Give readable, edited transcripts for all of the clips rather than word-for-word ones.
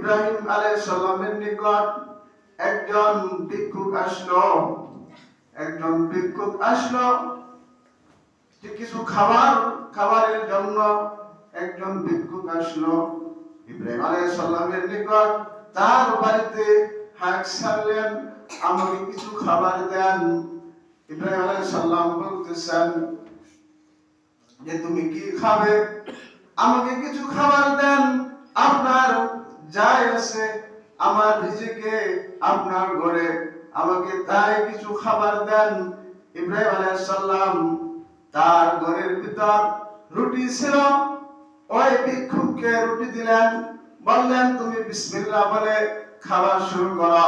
ইব্রাহিম আলাইহিস সালামের নিকট একজন ভিক্ষুক আসলো যে কিছু খাবারের জন্য একজন ভিক্ষুক আসলো ইব্রাহিম আলাইহিস সালামের নিকট। তার বাড়িতে হাঁক ছাড়লেন, আমাকে কিছু খাবার দেন। ইব্রাহিম আলাইহিস সালাম বলতেছেন যে তুমি কি খাবে, আমাকে কিছু খাবার দেন, আপনার যাই আছে আমার রিজিকে আপনার ঘরে, আমাকে তাই কিছু খাবার দেন। ইব্রাহিম আলাইহিস সালাম তার ঘরের ভিতর রুটি ছিল, ওই ভিক্ষুককে রুটি দিলেন, বললেন তুমি বিসমিল্লাহ বলে খাওয়া শুরু করো।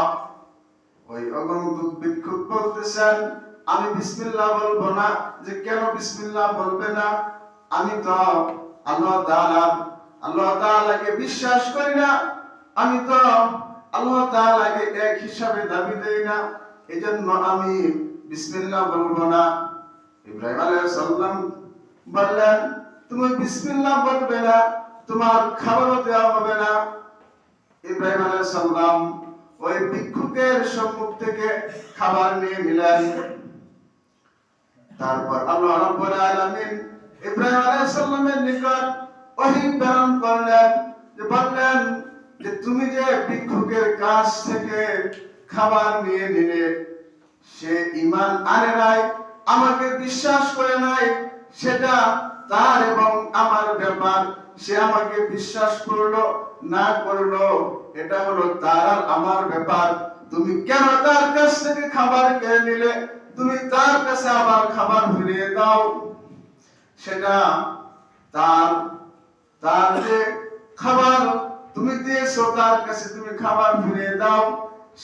ওই অগন্তুক ভিক্ষুক বলতেছেন আমি বিসমিল্লাহ বলবো না। যে কেন বিসমিল্লাহ বলবে না? আমি তো আল্লাহ তাআলাকে বিশ্বাস করি না, আমি তো আল্লাহ তাআলাকে এক হিসাবে দাবি দেই না, এজন্য আমি বিসমিল্লাহ বলবো না। ইব্রাহিম আলাইহিস সালাম বললেন তুমি বিসমিল্লাহ বলবে না, তোমার খাবারও দেওয়া হবে না। ইব্রাহিম আলাইহিস সালাম ওই ভিক্ষুকের সম্মুখ থেকে খাবার নিয়ে নিলেন। তারপর আল্লাহ রাব্বুল আলামিন ইব্রাহিম আলাইহিস সালামের নিকট ওহী প্রেরণ করলেন, যে বললেন যে তুমি যে ভিক্ষুকের কাছ থেকে খাবার নিয়ে নিলে, সে ঈমান আনে নাই, আমাকে বিশ্বাস করে নাই, সেটা তার এবং আমার ব্যাপার। সে আমাকে বিশ্বাস করলো না করলো এটা হলো তার আর আমার ব্যাপার। তুমি কেন তার কাছ থেকে খাবার কেড়ে নিলে? তুমি তার কাছে আবার খাবার ফিরিয়ে দাও। সেটা তার যে খাবার তুমি দিয়েছো তার কাছে তুমি খাবার ফিরিয়ে দাও।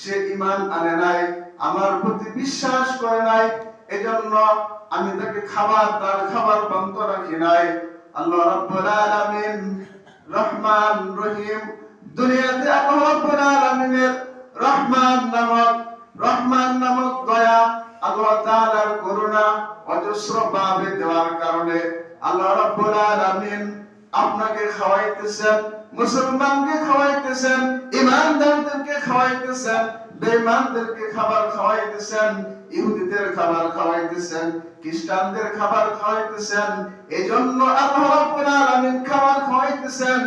সে ঈমান আনে নাই, আমার প্রতি বিশ্বাস করে নাই, এজন্য আমি তাকে তার খাবার বন্ধ রাখি নাই। আল্লাহ রাব্বুল আলামিন রহমান রহিম, দুনিয়াতে আল্লাহ রাব্বুল আলামিনের রহমান নামক দয়া, আল্লাহ তাআলার করুণা অজস্র ভাবে দেওয়ার কারণে আল্লাহ রাব্বুল আলামিন আপনাকে খাওয়াইতেছেন, মুসলমানকে খাওয়াইতেছেন, ঈমানদারদেরকে খাওয়াইতেছেন, বেঈমানদেরকে খাবার খাওয়াইতেছেন, ইহুদিদের খাবার খাওয়াইতেছেন, খ্রিস্টানদের খাবার খাওয়াইতেছেন। এজন্য আল্লাহ রাব্বুল আলামিন খাবার খাওয়াইতেছেন।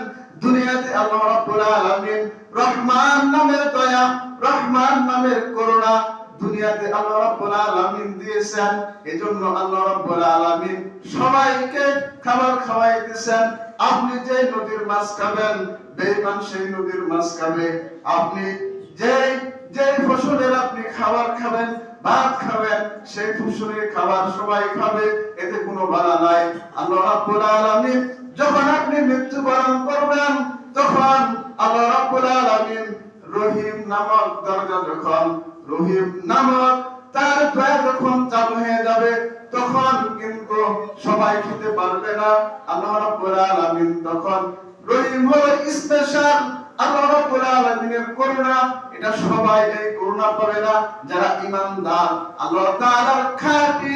দুনিয়াতে আল্লাহ রাব্বুল আলামিন রহমান নামের দয়া, রহমান নামের করুণা দুনিয়াতে আল্লাহ রাব্বুল আলামিন দিয়েছেন। এজন্য আল্লাহ রাব্বুল আলামিন সবাইকে খাবার খাওয়াইতেছেন। আপনি যে নদীর মাছ খাবেন, বেঈমান সেই নদীর মাছ খাবে। আপনি যে ফসলের আপনি খাবার খাবেন, ভাত খাবেন, সেই ফসলের খাবার সবাই খাবে, এতে কোনো বাধা নাই। আল্লাহ রাব্বুল আলামিন যখন আপনি মৃত্যুবরণ করবেন, তখন আল্লাহ রাব্বুল আলামিন রহিম নামক দরজা, যখন রহিম নামক তার দয়া যখন চালু হয়ে যাবে, তখন কিন্তু সবাই খেতে পারবে না। আল্লাহ রাব্বুল আলামিন তখন রহিম হলো স্পেশাল। আল্লাহ রাব্বুল আলামিনের করুণা, এটা সবাই এই করুণা পাবে না যারা ঈমানদার, আল্লাহ তাআলার খাঁটি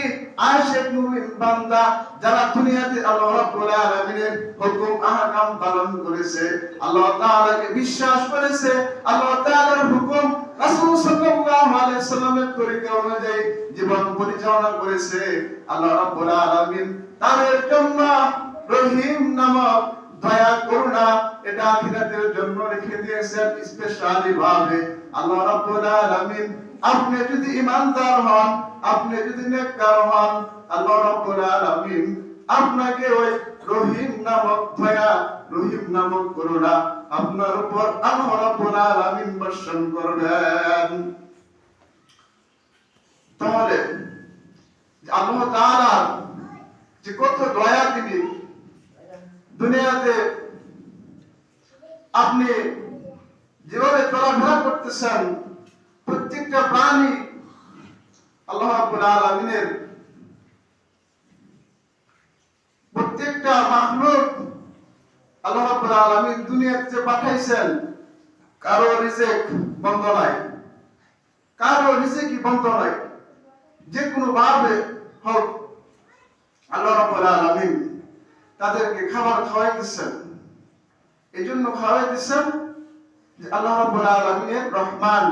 আশিক মুমিন বান্দা, যারা দুনিয়াতে আল্লাহ রাব্বুল আলামিনের হুকুম আহকাম পালন করেছে, আল্লাহ তাআলাকে বিশ্বাস করেছে, আল্লাহ তাআলার হুকুম রাসূল সাল্লাল্লাহু আলাইহি সাল্লামের তরিকা অনুযায়ী জীবন পরিচালনা করেছে। আল্লাহ রাব্বুল আলামিন তাদের জন্য রহিম নামক দয়া করুণা, এটা আখিরাতের জন্য রেখে দিয়েছেন স্পেশালি ভাবে। আল্লাহ রাব্বুল আলামিন আপনি যদি ঈমানদার হন, আপনি যদি নেককার হন, আল্লাহ রাব্বুল আলামিন আপনাকে ওই রহিম নামক দয়া, রহিম নামক করুণা আপনার উপর আল্লাহ রাব্বুল আলামিন বর্ষণ করবেন। তাহলে আল্লাহ তাআলা যে কত দয়া, তিনি দুনিয়াতে আপনি যেভাবে চলাফেরা করতেছেন, প্রত্যেকটা প্রাণী আল্লাহ রাব্বুল আলামিনের, প্রত্যেকটা মাখলুক আল্লাহ রাব্বুল আলামিন দুনিয়াতে পাঠাইছেন, কারো রিজিক বন্ধ নাই, কারো রিজিকই বন্ধ নাই। যে কোনো ভাবে হোক আল্লাহ রাব্বুল আলামিন তাদেরকে খাবার খাওয়াইতেছেন। এই জন্য খাওয়াইতেছেন যে আল্লাহ রাব্বুল আলামিন রহমান,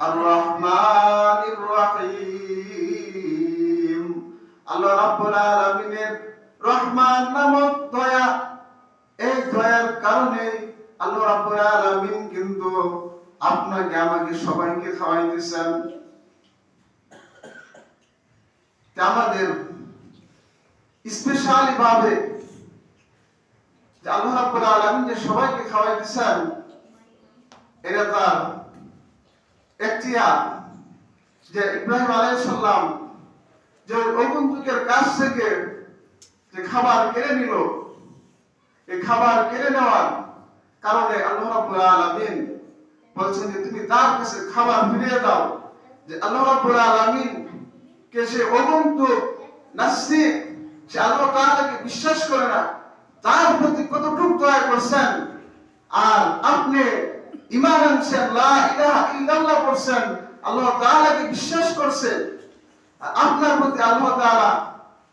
আর রহমানির রহিম। আল্লাহ রাব্বুল আলামিনের রহমান নামক দয়া, এই দয়ার কারণে আল্লাহ রাব্বুল আলামিন কিন্তু আপনাকে আমাকে সবাইকে খাওয়াইতেছেন। আমাদের স্পেশালি ভাবে যে আল্লাহ রাব্বুল আলামিন যে সবাইকে খাওয়াইতেছেন, এটা তার এখতিয়ার। যে ইব্রাহিম আলাইহিস সালাম যে অবন্তুকের কাছ থেকে যে খাবার কেড়ে নিল, এই খাবার কেড়ে নেওয়ার কারণে আল্লাহ রাব্বুল আলামিন বলছেন যে তুমি তার কাছে খাবার ফিরিয়ে দাও। যে আল্লাহ রাব্বুল আলামিন কে সে অবন্তুক নাস্তিক, সে আল্লাহ তাআলাকে বিশ্বাস করে না, তার প্রতি কতটুকু দয়া করছেন। আর আপনি ঈমান আনছেন, লা ইলাহা ইল্লাল্লাহ পড়ছেন, আল্লাহ তাআলাকে বিশ্বাস করছেন, আর আপনার প্রতি আল্লাহ তাআলা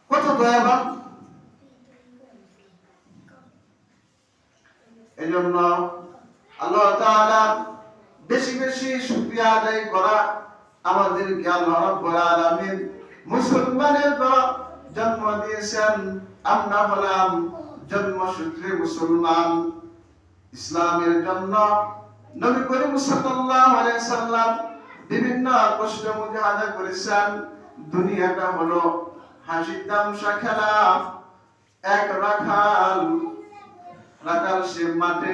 কত দয়াবান। এজন্য আল্লাহ তাআলা বেশি বেশি শুকরিয়া আদায় করা। আমাদেরকে আল্লাহ রাব্বুল আলামিন মুসলমানের জন্ম দিয়েছেন, আমরা হলাম জন্মসূত্রে মুসলমান। ইসলামের জন্য নবী করিম সাল্লাল্লাহু আলাইহি সাল্লাম বিভিন্ন কষ্ট মুজাহাদা করেছেন। দুনিয়াটা হলো হাসির তামাশা খেলা। এক রাখাল সে মাঠে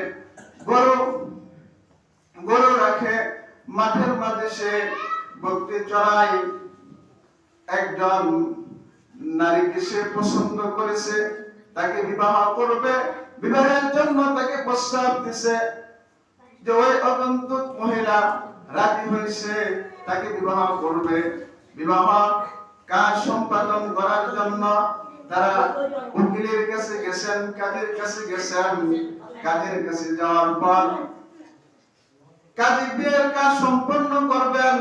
গরু রাখে, মাঠের মাঝে সে বকরি চড়ায়। একজন নারীকে সে পছন্দ করেছে, তাকে বিবাহ করবে, বিবাহের জন্য তাকে প্রস্তাব দিছে। যে ওই আগন্তুক মহিলা রাজি হয়েছে, তাকে বিবাহ করবে। বিবাহ কাজ সম্পাদন করার জন্য তারা উকিলের কাছে গেছেন, কাজের কাছে গেছেন। কাজের কাছে যাওয়ার পর কাজী বিয়ের কাজ সম্পন্ন করবেন।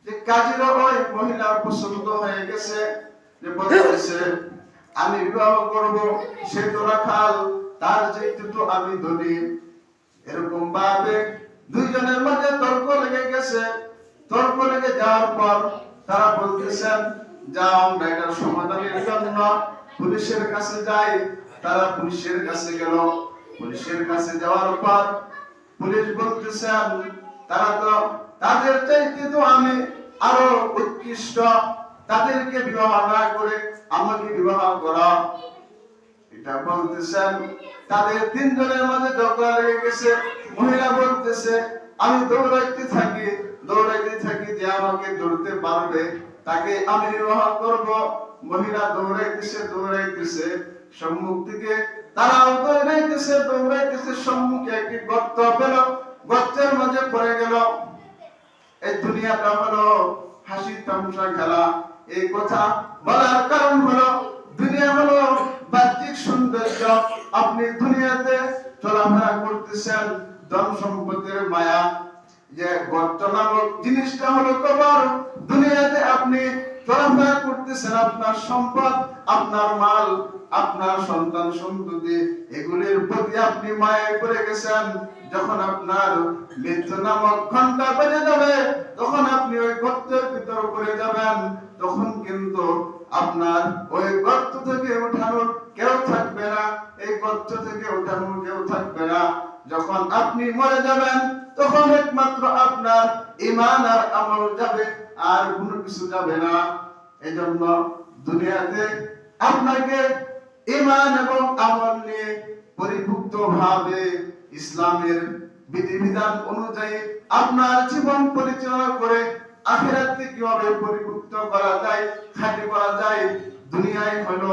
যে কাজীর ওই মহিলা পছন্দ হয়ে গেছে, যে বলতেছে আমি বিবাহ করব, সে তো রাখাল, তার যেহেতু তো আমি ধনী। এরকম ভাবে দুইজনের মধ্যে তর্ক লেগে গেছে। তর্ক লেগে যাওয়ার পর তারা বলতেছেন যাও আমরা এটার সমাধানের জন্য পুলিশের কাছে যাই। তারা পুলিশের কাছে গেল। পুলিশের কাছে যাওয়ার পর পুলিশ বলতেছেন তারা তো তাদের চাইতে তো আমি আরো উৎকৃষ্ট, তাদেরকে বিবাহ না করে আমাকে বিবাহ করা। এটা বলতেছেন। তাদের তিনজনের মাঝে ঝগড়া লেগে গেছে। মহিলা বলতেছে আমি দৌড়াইতে থাকি, যে আমাকে দৌড়তে পারবে তাকে আমি বিবাহ করব। মহিলা দৌড়াইতেছে সম্মুখ দিকে, তারাও দৌড়াইতেছে সম্মুখে একটি গর্ত পেল, গর্তের মাঝে পড়ে গেল। এই দুনিয়াটা হলো হাসি তামাশা খেলা। এই কথা বলার কারণ হলো দুনিয়া হলো বাহ্যিক সৌন্দর্য। আপনি দুনিয়াতে চলাফেরা করতেছেন ধন সম্পদের মায়া। যে গর্ত নামক জিনিসটা হলো কবর। দুনিয়াতে আপনি চলাফেরা করতেছেন, আপনার সম্পদ, আপনার মাল, আপনার সন্তান সন্ততি, এগুলির প্রতি আপনি মায়ায় পড়ে গেছেন। যখন আপনার মৃত্যু নামক ঘন্টা বেজে যাবে, তখন আপনি ওই গর্তের ভিতর পড়ে যাবেন। তখন কিন্তু আপনার ওই গর্ত থেকে ওঠানোর কেউ থাকবে না, এই গর্ত থেকে ওঠানোর কেউ থাকবে না। যখন আপনি মরে যাবেন, তখন একমাত্র আপনার ঈমান আর আমল যাবে, আর কোনো কিছু যাবে না। এজন্য দুনিয়াতে আপনাকে ঈমান এবং আমল নিয়ে পরিপূর্ণভাবে ইসলামের বিধিবিধান অনুযায়ী আপনার জীবন পরিচালনা করে আখিরাতকে কিভাবে পরিপূর্ণ করা যায়, খাঁটি করা যায়। দুনিয়ায় হলো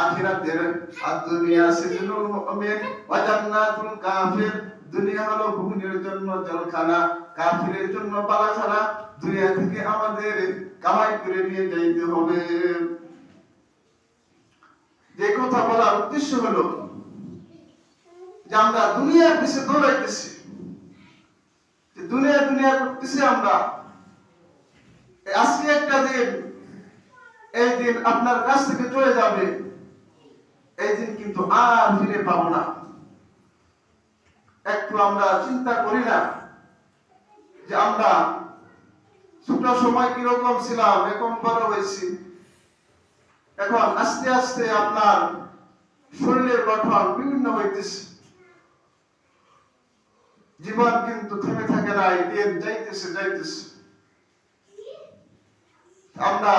আখিরাতের, আর দুনিয়া সিজনুল মুমিন ওয়া জান্নাতুল কাফির। দুনিয়া হলো মুমিনের জন্য জেলখানা, কাফিরের জন্য বালাখানা। দুনিয়া থেকে আমাদের কামাই করে নিয়ে যাইতে হবে। যে কথা বলার উদ্দেশ্য হলো যে আমরা দুনিয়ার পিছে দৌড়াইতেছি, যে দুনিয়া করতেছি আমরা। আজকে একটা দিন, এই দিন আপনার কাছ থেকে চলে যাবে, এই দিন কিন্তু আর ফিরে পাবো না। একটু আমরা চিন্তা করি না যে আমরা ছোট সময় কিরকম ছিলাম, এখন বড় হয়েছি, এখন আস্তে আস্তে আপনার শরীরের গঠন বিভিন্ন হইতেছে, জীবন কিন্তু থেমে থাকে না, দিন যাইতেছে যাইতেছে। আমরা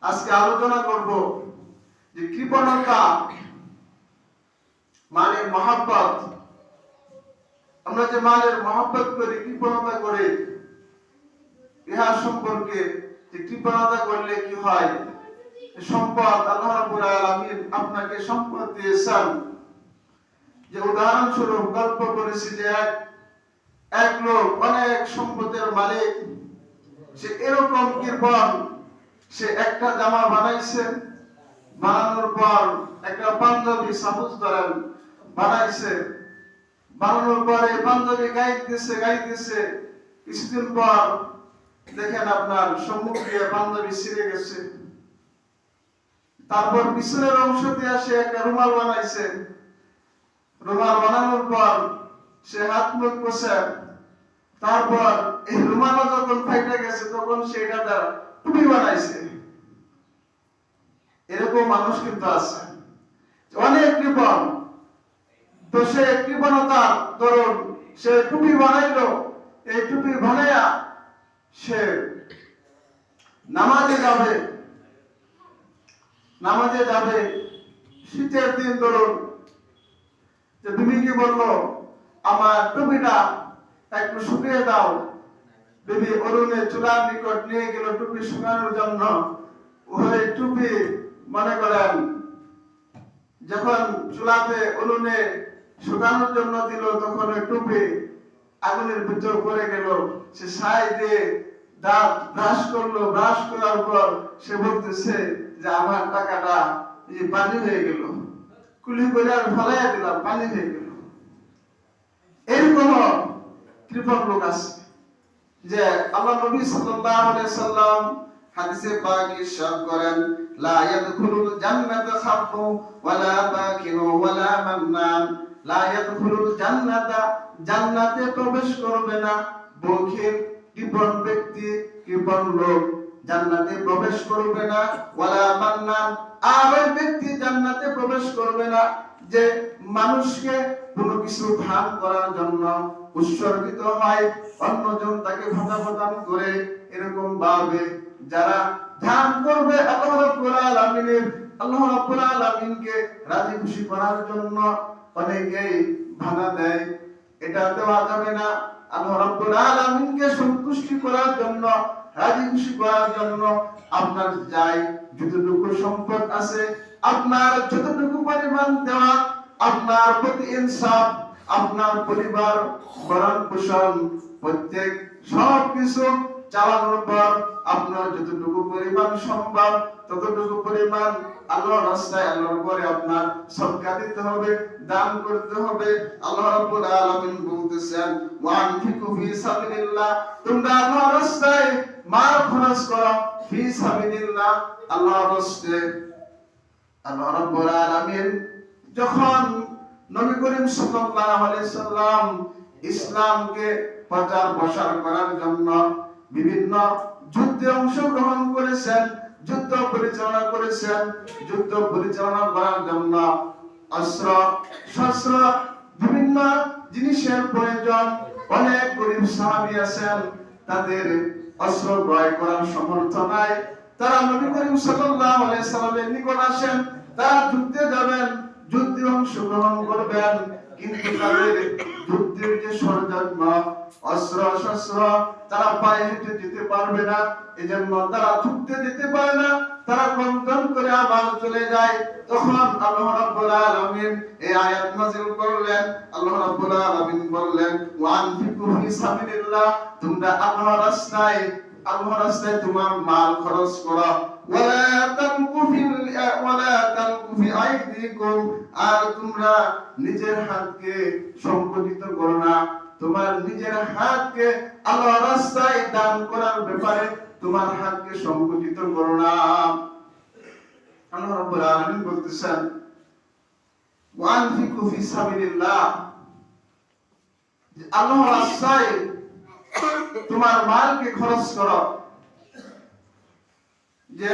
আজকে আলোচনা করব যে কৃপণতা মালের মহব্বত। আমরা যে মালের মহব্বত করি, কৃপণতা করে, ইহা সম্পর্কে যে কৃপণতা করলে কি হয়, সম্পদ আল্লাহ রাব্বুল আলামিন আপনাকে সম্পদ দিয়েছেন। যে উদাহরণস্বরূপ গল্প করেছি যে এক লোক অনেক সম্পদের মালিক, সে এরকম কৃপণ, সে একটা জামা বানাইছে, বানানোর পর একটা পাঞ্জাবি সাপোজ করেন বানাইছে, বানানোর পরে পাঞ্জাবি গাইতেছে, কিছুদিন পর দেখেন আপনার সম্মুখ দিয়ে পাঞ্জাবি ছিঁড়ে গেছে। তারপর পিছনের অংশ দিয়ে সে একটা রুমাল বানাইছে, রুমাল বানানোর পর সে হাত মুখ পোছে, তারপর এই রুমাল যখন ফাইটে গেছে তখন সেটা দ্বারা টুপি বানাইছে। এরকম মানুষ কিন্তু আছে, অনেক কৃপণ। তো সে কৃপণতার দরুন সে টুপি বানাইলো, এই টুপি বানাইয়া সে নামাজে যাবে, শীতের দিন ধরুন, যে তুমি কি বললো আমার টুপিটা একটু শুকিয়ে দাও। বিবি অরুণে চুলার নিকট নিয়ে গেল টুপি শুকানোর জন্য। ওই টুপি মনে করেন যখন চুলাতে উনুনে শুকানোর জন্য দিল, তখন ওই টুপি আগুনের ভিতর পড়ে গেল। সে ছাই দিয়ে দাঁত ব্রাশ করলো, ব্রাশ করার পর সে বলতেছে যে আমার টাকাটা পানি হয়ে গেল, কুলি করে আর ফলাইয়া দিলাম, পানি হয়ে গেল। এরকম কৃপণ লোক আছে। যে আল্লাহ নবী সাল্লাল্লাহু আলাইহি সাল্লাম হাদিসে পাক ইরশাদ করেন, লা ইয়াদখুলুল জান্নাতা খাব্বু ওয়ালা বাকিরু ওয়ালা মান্নান। লা ইয়াদখুলুল জান্নাতা, জান্নাতে প্রবেশ করবে না বখিল, কৃপণ ব্যক্তি, কৃপণ লোক জান্নাতে প্রবেশ করবে না। ওয়ালা মান্নান, আর ওই ব্যক্তি জান্নাতে প্রবেশ করবে না যে মানুষকে কোনো কিছু দান করার জন্য উৎসর্গিত হয়, অন্যজন তাকে ভাতা প্রদান করে। এরকম ভাবে যারা ধ্যান করবে আল্লাহ রাব্বুল আলামিনকে রাজি খুশি করার জন্য, অনেকেই ভাঙা দেয়, এটা দেওয়া যাবে না। আল্লাহ রাব্বুল আলামিনকে সন্তুষ্টি করার জন্য, রাজি খুশি করার জন্য আপনার যাই যতটুকু সম্পদ আছে, আপনার যতটুকু পরিমাণ দেওয়া, আপনার প্রতি ইনসাফ, আপনার পরিবার ভরণ পোষণ প্রত্যেক সবকিছু চালানোর পর আপনার যতটুকু পরিমাণ সম্ভব ততটুকু পরিমাণ আল্লাহর রাস্তায়, আল্লাহর উপরে আপনার সদকা দিতে হবে, দান করতে হবে। আল্লাহ রাব্বুল আলামিন বলতেছেন, ওয়ানফিকু ফি সাবিলিল্লাহ, তোমরা আল্লাহর রাস্তায় মাল খরচ করো, ফি সাবিলিল্লাহ, আল্লাহর রাস্তায়। আল্লাহ রাব্বুল আলামিন যখন নবী করিম সাল্লাল্লাহু আলাইহি সাল্লাম ইসলামকে প্রচার প্রসার করার জন্য বিভিন্ন যুদ্ধে অংশগ্রহণ করেছেন, যুদ্ধ পরিচালনা করেছেন, যুদ্ধ পরিচালনা করার জন্য অস্ত্র শস্ত্র বিভিন্ন জিনিসের প্রয়োজন। অনেক গরিব সাহাবী আছেন, তাদের অস্ত্র ক্রয় করার সামর্থ্য নাই। তারা নবী করিম সাল্লাল্লাহু আলাইহি সাল্লামের নিকট আসেন, তারা যুদ্ধে যাবেন, যুদ্ধে অংশগ্রহণ করবেন, কিন্তু তাদের যুদ্ধের যে সরঞ্জাম অস্ত্র শস্ত্র তারা পায়ে হেঁটে যেতে পারবে না, এজন্য তারা যুদ্ধে যেতে পারে না, তারা কন্দন করে আবার চলে যায়। তখন আল্লাহ রাব্বুল আলামিন এই আয়াত নাযিল করলেন। আল্লাহ রাব্বুল আলামিন বললেন, ওয়ানফিকু ফি সাবিলিল্লাহ, তোমরা আল্লাহর রাস্তায় তোমার মাল খরচ করো। ওয়ালা তালকু ফি আইদিকুম, আর তোমরা নিজের হাতকে সংকুচিত করো না। তোমার নিজের হাতকে আল্লাহর রাস্তায় দান করার ব্যাপারে তোমার হাতকে সংকুচিত করো না। আল্লাহ রাব্বুল আলামিন বলতেছেন, ওয়ানফিকু ফি সাবিলিল্লাহ, আল্লাহর রাস্তায় তোমার মালকে খরচ করো। যে